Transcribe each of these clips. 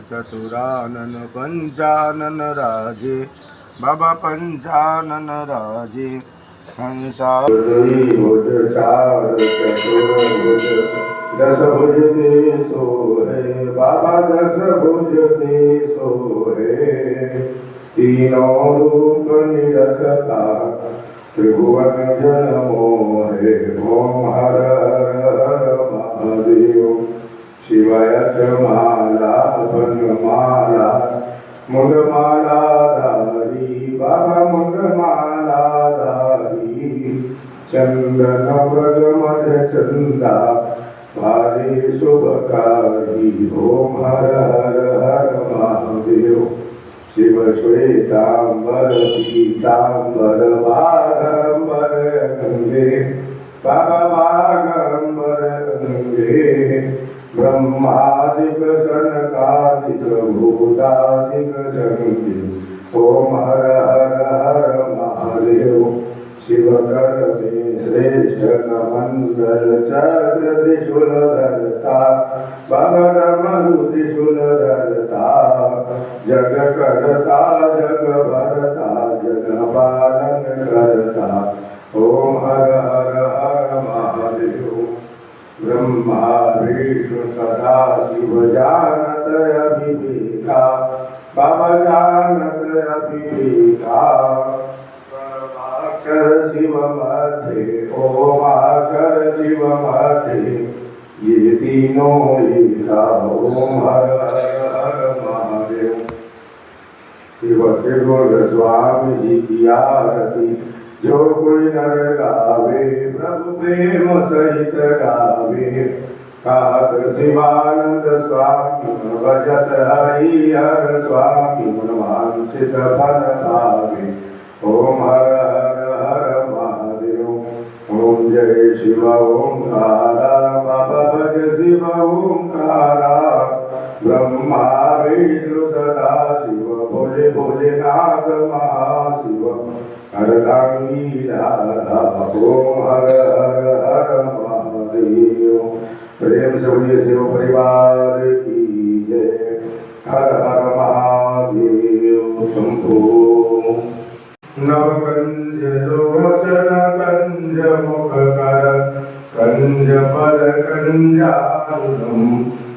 चतुरानन पंचानन राजे बाबा पंचानन राजे हंसा दस भुज ते सोहे बाबा दस भुज ते सोहे तीनों रूप निरखता त्रिभुवन जन मोहे ओम हर हर हर महादेव शिवाय माला वनमाला मुंडमाला धारी बाबा मुंडमाला धारी चंदन व्रज मध चंदा भारी शुभकारी ओम हर हर हर महादेव शिव श्वेतांबर पीतांबर बागंबर गंगे बाबा बागंबर गंगे ब्रह्मादिक सनकादिक भूतादिक शक्ति ओम हर हर हर महादेव शिव कर में श्रेष्ठ मंगल चक्र त्रिशूल धरता भवर मरु त्रिशूल धरता जग करता जग भरता जग पालन करता ओम हर हर हर महादेव ब्रह्मा विष्णु सदा शिव जानत अभिवेका बाबा जानत अभिवेका अक्षर शिव मध्य ओमाक्षर शिव मध्य ये तीनों ईसा ओम हर हर हर महादेव शिव त्रिगुण स्वामी जी की आरती जो कोई नर गावे प्रभु प्रेम सहित गावे कहत शिवानंद स्वामी भजत हरिहर स्वामी मनवांछित फल पावे ओम हर हर हर महादेव ओम जय शिव ओंकारा बाबा भज शिव ओंकारा ब्रह्मा विष्णु सदा शिव भोले भोलेनाथ महाशिव अर्धांगी राधा ओम हर हर हर महादेव प्रेम से बोलिए शिव परिवार की जय हर हर महादेव शंभो नवकंज लोचन कंज मुख कर कंज पद कंजारुणम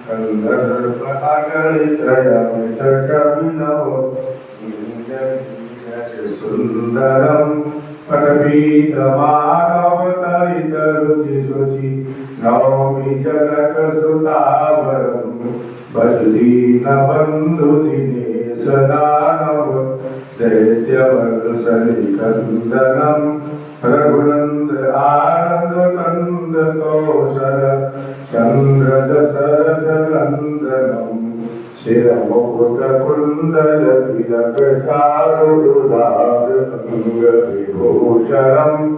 कंदर्प अगणित अमित चविनव सुंदरम पटपीत मानव तलित रुचि शुचि नौमि जनकसुतावरं वसुदीनबन्धुदिनेश दानव दैत्यवत्सलिकन्दनं रघुनन्द आनन्दकन्द कौशल चन्द्रदशरथनन्दनं शिरमुकुटकुण्डलतिलकचारुदारअङ्गविभूषणम्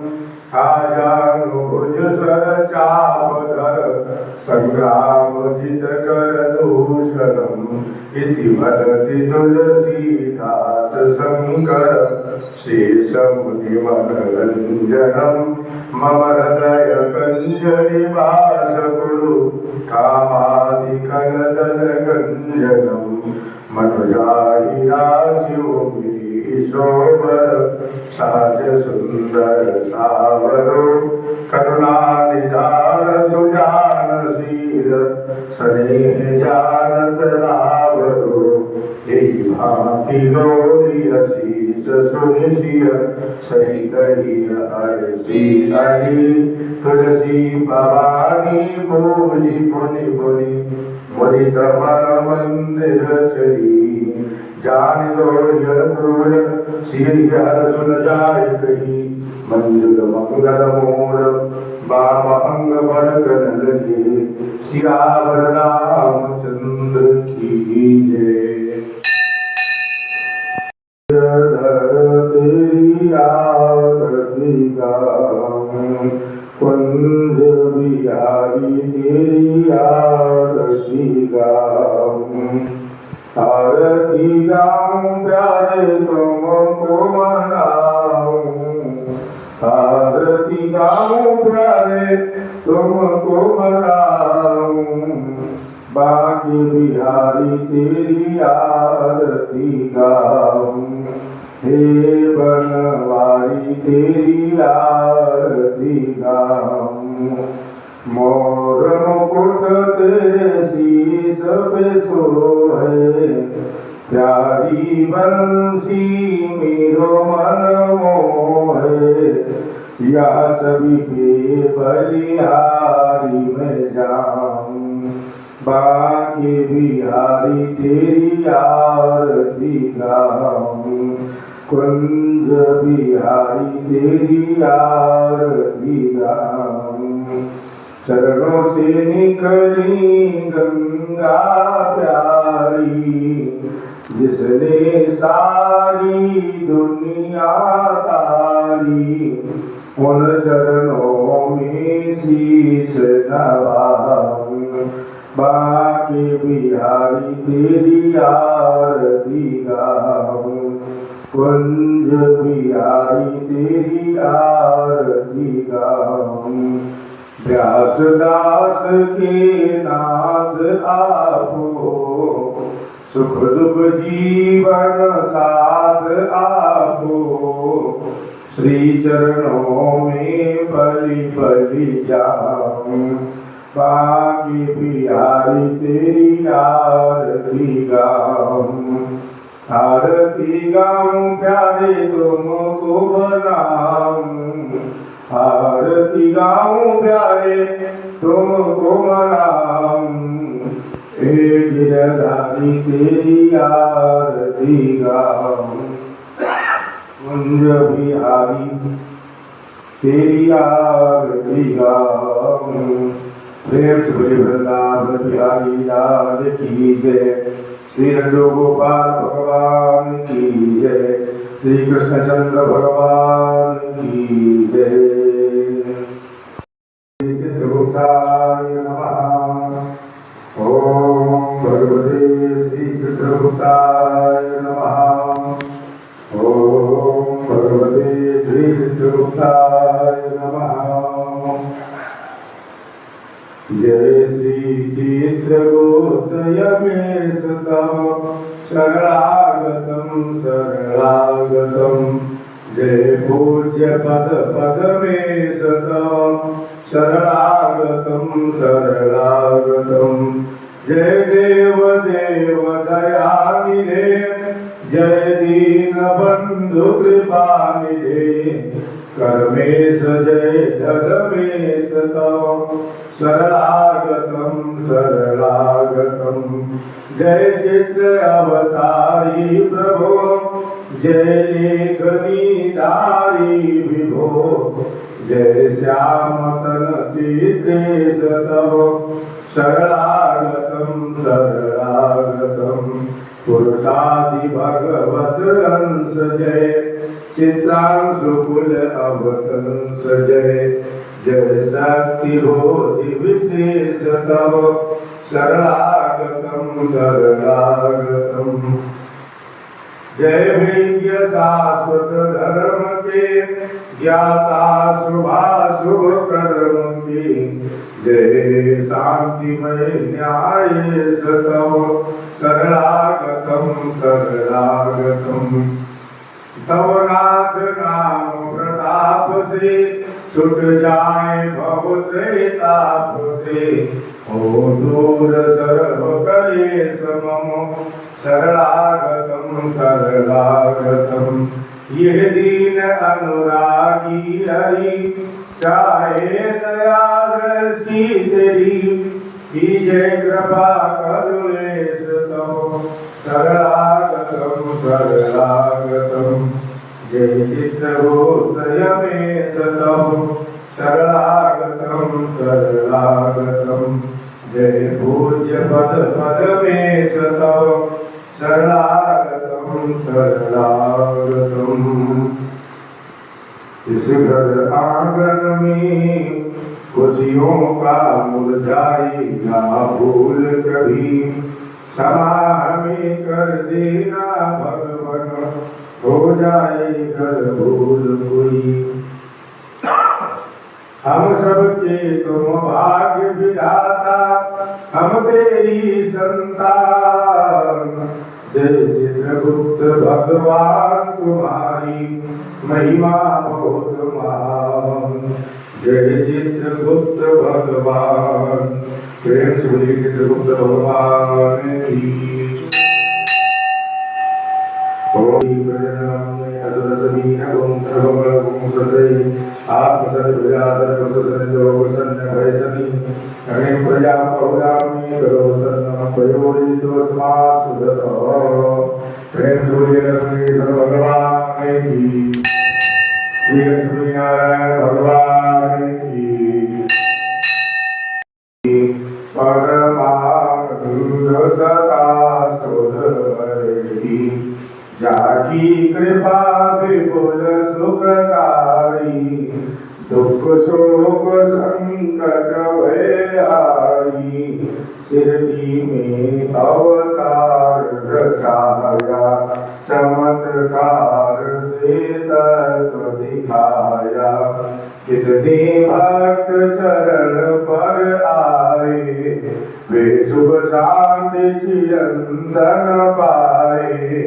आजानुभुज सरचापधर सङ्ग्रामजितकरदूषणम् इति वदति तुलसीदास शङ्कर शेषमुनिमनरञ्जनं मम हृदय कञ्जनिवास कुरु कामादिकलदलगञ्जनं मनुजाहि राजीवशोभर साज सुंदर सावरो करुणानिधान सुजानशील स्नेह जानत रावरो यही भांति गौरी अशीष सुनिशिय सहित हरसी हरि तुलसी भवानी पूजी पुनि पुनि मुदित मन मंदिर चली जान लो जनकूल श्री हर सुन जाय कही मंजुल मंगल मूल बाम अंग बड़कन लगे सियावर रामचंद्र की जय। तेरी आरती गाऊं कुंज बिहारी तेरी आरती गाऊं आरती गाऊं प्यारे तुमको मनाऊं आरती गाऊं प्यारे तुमको मनाऊं बाकी बिहारी तेरी आरती गाऊं हे बनवारी तेरी आरती गाऊं मोर मुकुट तेरे शीश पे सोहे प्यारी बंसी मेरो मन मोहे यह छवि के बलिहारी में जाऊं बाकी बिहारी तेरी आरती गाऊं कुंज बिहारी तेरी आरती गाऊं चरणों से निकली गंगा प्यारी जिसने सारी दुनिया तारी उन चरणों में शीश नवाऊं बाकी बिहारी तेरी आरती गाऊं कुंज बिहारी तेरी आरती गाऊं व्यासदास के नाथ आपो सुख दुख जीवन साथ आपो श्री चरणों में पली पली जाऊं बाकी बिहारी तेरी आरती गाऊं आरती गाऊं प्यारे तुमको बनाऊं आरती गाऊं प्यारे तुमको मनाऊं एक गिरधारी तेरी आरती गाऊं कुंज बिहारी तेरी आरती गाऊं प्रेम से बोले वृंदावन बिहारी लाल की जय श्री नंदो गोपाल भगवान की जय श्री कृष्णचंद्र भगवान की जय। चित्रगुप्ताय नमः। ओम भगवते श्री चित्रगुप्ताय नमः। ओम भगवते श्री चित्रगुप्ताय नमः। जय श्री चित्रगुप्त यमेश तव शरणागतं शरणागतं जय पूज्य पद पदमेश तव शरणागतं शरणागतं जय देव देव दयानिधे जय दीनबन्धु कृपानिधे कर्मेश जय धर्मेश तव शरणागतम शरणागतम जय चित्र अवतारी प्रभो जय लेखनी धारी विभो जय श्यामतन चित्रेश तव शरणागतम शरणागतम पुरुषादि भगवत हंस जय चित्रांशुकुल अवतंस जय जय शक्ति बोधि विशेष तव शरणागतम शरणागतम जय विज्ञ शाश्वत धर्म के ज्ञाता शुभाशुभ कर्म के जय शांतिमय न्याय तव शरणागतम शरणागतम तव नाथ नाम प्रताप से छुट जाए भव त्रैताप से हो दूर सर्व कलेश मम शरणागतम शरणागतम ये दीन अनुरागी हरि चाहे दया दृष्टि तेरी कीजय कृपा करुणेश तव शरणागतम शरणागतम जय चित्रगोत्रयमेश तव शरणागतम शरणागतम जय पूज्य पद पदमेश तव शरणागतम शरणागतम इस घर आंगन में खुशियों का मुरझाई ना भूल कभी क्षमा हमें कर देना भगवन हो जाए घर भूल कोई हम सबके तुम भाग्य विधाता हम तेरी संतान जय चित्रगुप्त भगवान तुम्हारी महिमा बहुत महान जय चित्रगुप्त भगवान प्रेम से बोलिए चित्रगुप्त भगवान की नारायण भगवान की परमानंद सदा सुधरी जाकी कृपा विपुल सुखकारी दुख शोक संकट भयहारी शिरडी में अवतार रचाया चमत्कार से तत्व दिखाया कितने भक्त चरण पर आए वे शुभ शांति चिरंतन पाए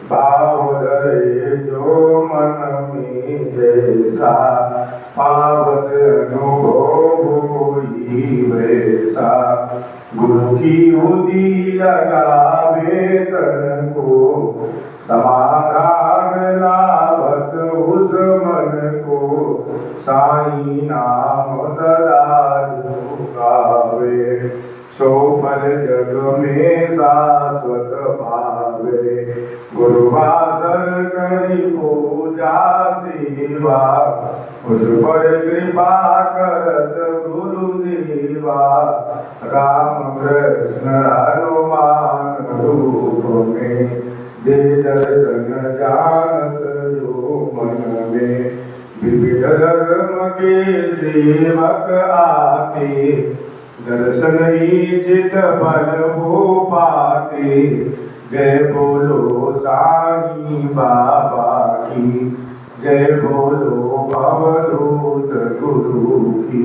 भाव धरे जो मन में जैसा पावत अनुभव होई वैसा गुरु की उदी लगावे तन को समाधान लाभत उस मन को साई नाम सदा गावे सो फल जग में शाश्वत भावे गुरु भाषण करी पूजा सेवा उस पर कृपा करत गुरुदेवा राम कृष्ण हनुमान रूप में दे दर्शन जानत जो मन में विविध धर्म के सेवक आते दर्शन ही चित फल वो पाते जय बोलो साईं बाबा की जय बोलो भवदूत गुरु की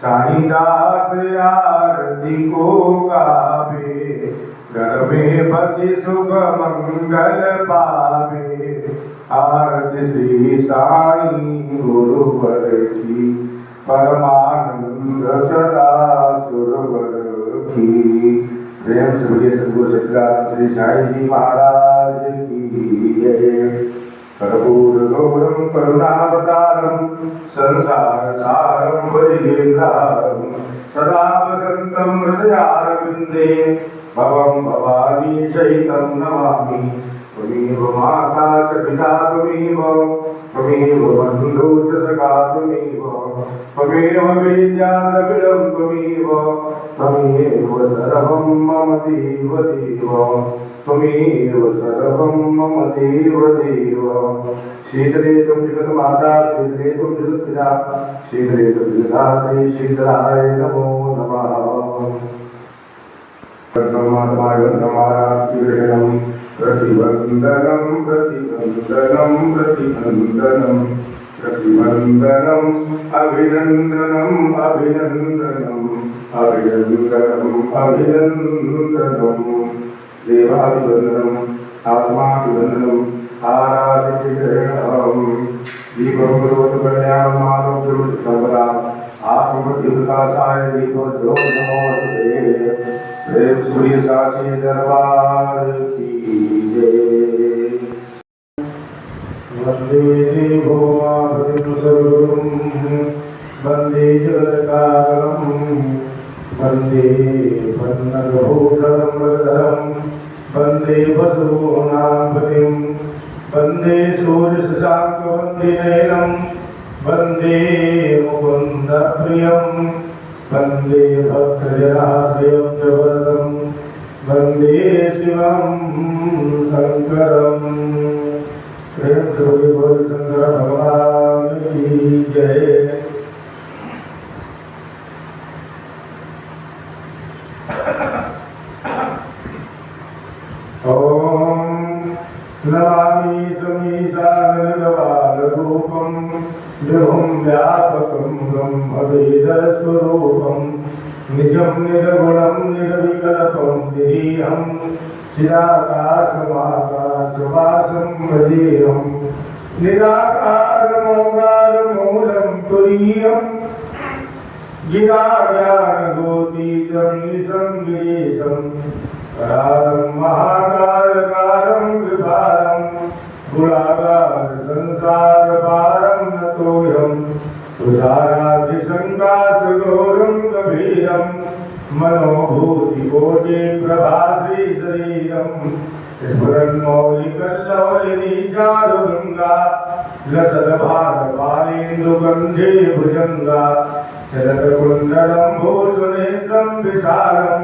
साईं दास आरती को गावे घर में बसी सुख मंगल पावे आरती श्री साईं गुरुवर की परमानंद सदा सुरवर की प्रेम से बोलिए सद्गुरु सतनाम श्री साईं जी महाराज की जय। कर्पूरगौरं करुणावतारं संसारसारं भजगेन्द्रारं सदा वसन्तं हृदयारविन्दे भवं भवानी सहितं नमामि। त्वमेव माता च पिता त्वमेव बन्धु च सखा त्वमेव वेद्या द्रविडं त्वमेव सर्वं मम देव त्वमेव सर्वं मम देव शीतले त्वं जगन्माता शीतले त्वं जगत्पिता शीतले त्वं जगदात्रे शीतलाय नमो नमः। प्रतिवन्दनं प्रतिवन्दनं प्रतिवन्दनं प्रतिवन्दनम् अभिनन्दनम् अभिनन्दनम् अभिनन्दनम् अभिनन्दनम् देवाभिवन्दनम् आत्माभिवन्दनम् आराधितम् दीपं करोतकन्यां मानवं सर्वदा आत्मबुद्धिविकासाय दीपो नमोस्तुते। प्रेम सूर्य साक्षी दरबार की जय। वन्दे देवो मातरं सर्वं वन्दे जगत्कारणं वन्दे पन्नगभूषणं मृगधरं वन्दे वसुनापतिं वन्दे सूर्यशशाङ्कवन्दिनयनं वन्दे मुकुन्दप्रियं वन्दे भक्तजनाश्रयं च वरदं वन्दे शिवं शङ्करम्। प्रेम से बोलिए गौरी शंकर भगवान की जय। ओम नमामि समीशानलवालरूपं विभुं व्यापकं ब्रह्मवेदस्वरूपं निजं निर्गुणं निर्विकल्पं निरीहं चिदाकाशमाकाशवासं भजेऽहं निराकारमोकारमूलं तुरीयं गिराज्ञानगोतीतमीशं गिरीशं करालं महाकालकालं विभारं गुणागार संसारपारं नतोऽहं तुषाराधिसङ्काशगौरं गभीरं मनोभूतिकोटि प्रभाश्री शरीरं स्फुरन्मौलिकल्लवलिनी चारुगङ्गा लसद्भारपालेन्दुगन्धे भुजङ्गा शरदकुण्डलं भूषुनेत्रं विशालं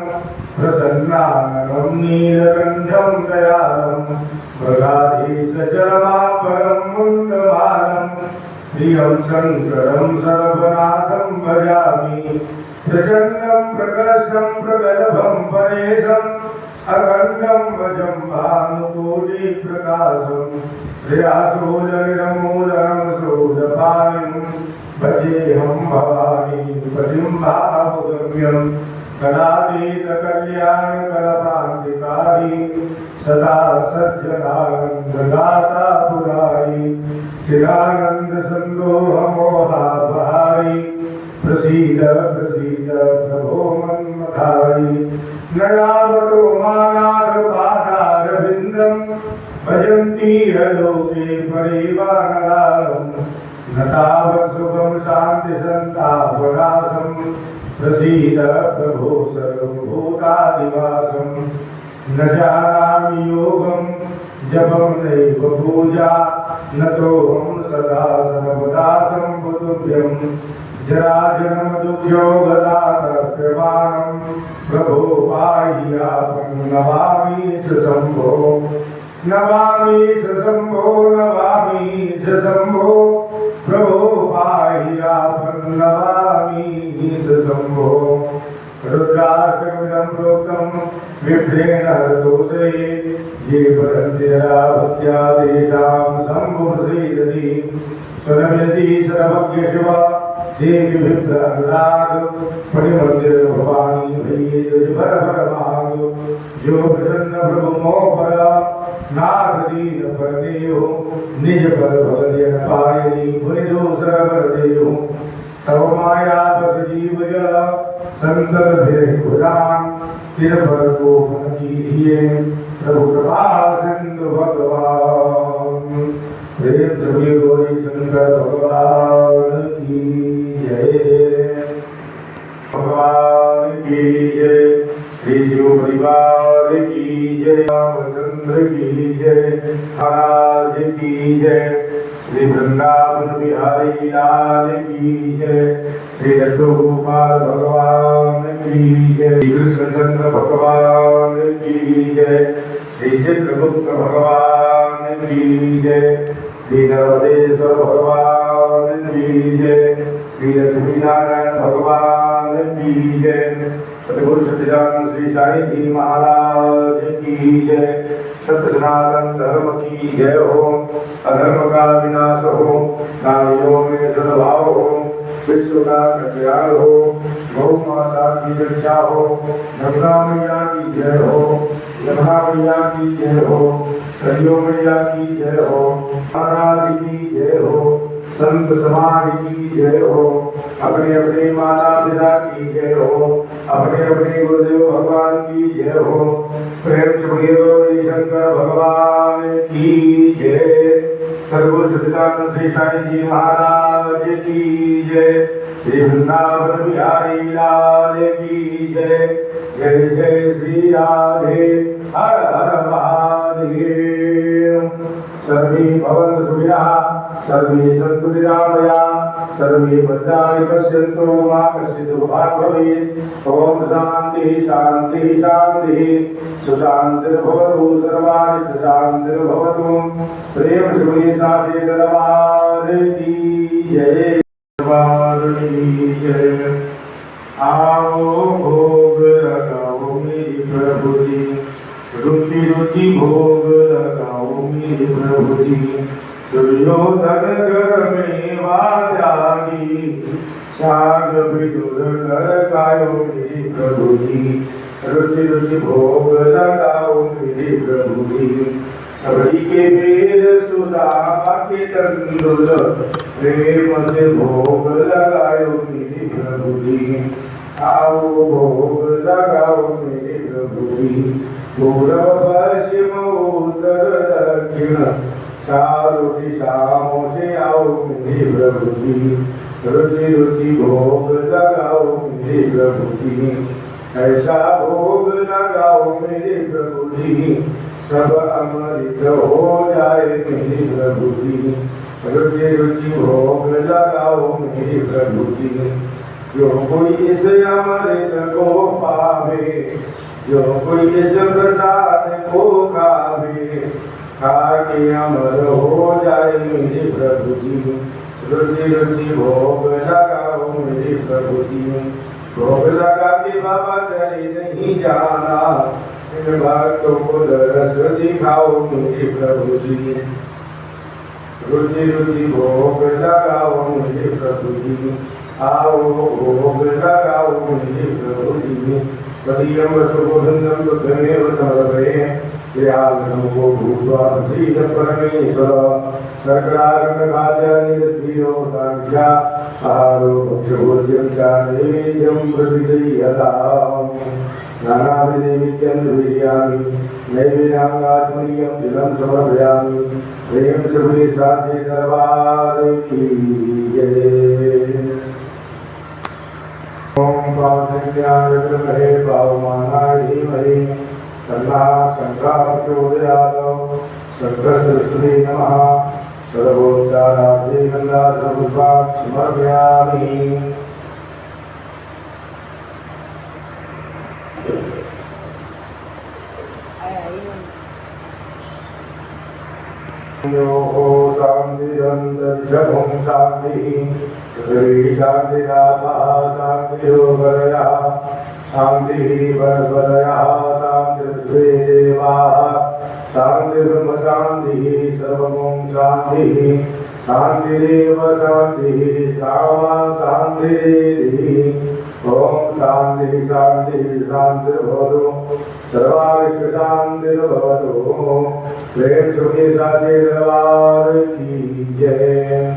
प्रसन्नाननं नीलकण्ठं दयालं मृगाधीशचरमापरं मुण्डमालं प्रियं शङ्करं सर्वनाथं भजामि प्रचण्डं प्रकर्षं प्रगल्भं परेशम् अखण्डं वजं भानुकोटिप्रकाशं प्रयासोदनिरमूलं शूलपाणिं भजेऽहं भवानी पतिं भावगम्यं कलातीतकल्याणकलपान्तिकारी सदा सज्जनानन्ददाता पुरारी चिदानन्दसन्दोहमोहापहारी प्रसीद प्रसीद प्रभो मन्मथारी नयावतो मानाथपादारविन्दं भजन्ति लोके परिवारणां न तावत् सुखं शान्तिसन्तापनाशं प्रसीद प्रभो सर्वभूतादिवासं न जानामि योगं जपं नैव पूजा नतोऽहं सदा सर्वदा सम्बुद्धुभ्यं जराजन्मदुःखयोगदातप्रमाणं प्रभो पाह्यापं नमामि स शम्भो नमामि स शम्भो नमामि स शम्भो प्रभो पाह्यापं नमामि स शम्भो। रुद्राष्टकमिदं प्रोक्तं विभ्रेण हरतोषे ये पठन्त्यरा भक्त्या तेषां शम्भुर्श्रीरति स्वनमिति सर्वज्ञ शिव देवी विभ्राग परिमंदिर भवानी भैये भर भर माग जो प्रसन्न प्रभु मोह नाथ दीन पर देव निज पर भगत पायनी भुनि दूसर पर देव तव माया बस जीव जल संतत फिर खुदान तिर पर को कीजिए प्रभु कृपा सिंधु भगवान। प्रेम से गौरी शंकर भगवान की जय। भगवान की जय। श्री शिव परिवार की जय। रामचंद्र की जय। महाराज की जय। श्री वृंदावन बिहारी लाल की जय। श्री लड्डू गोपाल भगवान की जय। श्री कृष्णचंद्र भगवान की जय। श्री चित्रगुप्त भगवान की जय। श्री नर्मदेश्वर भगवान की जय। श्री लक्ष्मीनारायण भगवान की जय। सतगुरु सच्चिदानंद श्री साई जी महाराज की जय। सत्य सनातन धर्म की जय हो। अधर्म का विनाश हो। नारियों में सद्भाव हो। विश्व का कल्याण हो। गौ माता की रक्षा हो। गंगा मैया की जय हो। यमुना मैया की जय हो। सरयू मैया की जय हो। महाराज की जय हो। संत समाज की जय हो। अपने अपने माता पिता की जय हो। अपने अपने गुरुदेव भगवान की जय हो। प्रेम से बोलिए गौरी शंकर भगवान की जय। सद्गुरु सच्चिदानंद श्री साई जी महाराज की जय। श्री वृंदावन बिहारी लाल की जय। जय जय श्री राधे। हर हर महादेव। सर्वे भवन्तु सुखिनः। सर्वे सन्तु निरामयाः। सर्वे भद्राणि पश्यन्तु मा कश्चित् दुःखभाग् भवेत्। ओम शांति शांति शांति। सुशान्तिर्भवतु सर्वारिष्ट शान्तिर्भवतु। प्रेम से बोलिए साचे दरबार की जय। दरबार की जय। आओ भोग लगाओ मेरे प्रभु जी। रुचि रुचि भोग लगाओ मेरे प्रभु जी। दुर्योधन घर में त्यागी। साग विदुर कर गायो मेरे प्रभु जी। रुचि रुचि भोग लगाओ मेरे प्रभु जी। सबरी के बेर सुदामा के तंदुल। प्रेम से भोग लगायो मेरे प्रभु जी। आओ भोग लगाओ मेरे प्रभु जी। पूर्व पश्चिम उत्तर दक्षिण चारों दिशाओं से आओ मेरे प्रभु जी। रुचि रुचि भोग लगाओ मेरे प्रभु जी। ऐसा भोग लगाओ मेरे प्रभु जी। सब अमृत हो जाए मेरे प्रभु जी। रुचि रुचि भोग लगाओ मेरे प्रभु जी। जो कोई इस अमृत को पावे। जो कोई इस प्रसाद को खावे। खाके अमर हो जाए मेरे प्रभु जी। रुचि रुचि भोग लगाओ मेरे प्रभु जी। भोग लगा के बाबा चले नहीं जाना। इन भक्तों को दरस दिखाओ मेरे प्रभु जी। रुचि रुचि भोग लगाओ मेरे प्रभु जी। आओ भोग लगाओ मेरे प्रभु जी। पतियम सुबोधनम बुद्धमेव समर्पये। श्रीरामो भूत्वा श्रीध परमेश्वर। सर्करारण्यकाचार्यनिरद्वियो साङ्ख्या। आहारो भक्षभोज्यं च नैवेद्यं प्रतिगृह्यताम्। नानाविधनैवेद्यं निर्वीर्यामि। नैवेद्याङ्गाचमनीयं तिलं समर्पयामि। प्रेम से बोलिए साचे दरबार की जय। ओम पावनाय विद्महे पावमानाय धीमहि तन्नः शंकर प्रचोदयात्। शंकरस्तुते नमः। सर्वोच्चारार्थे गंगाधर पुष्पाणि समर्पयामि। यो शांतिरन्तरिक्षं शान्तिः। पृथिवी शान्तिरापः शान्तिरोगरयः। शान्तिः वनस्पतयः शान्तिर्विश्वे देवाः। शान्तिर्ब्रह्म शान्तिः सर्वं शान्तिः। शान्तिरेव शान्तिः सामा शान्तिरेधिः। ओम शान्तिः शान्तिः शान्तिर्भवतु। सर्वारिष्ट शान्तिर्भवतु। प्रेम से साचे दरबार की जय।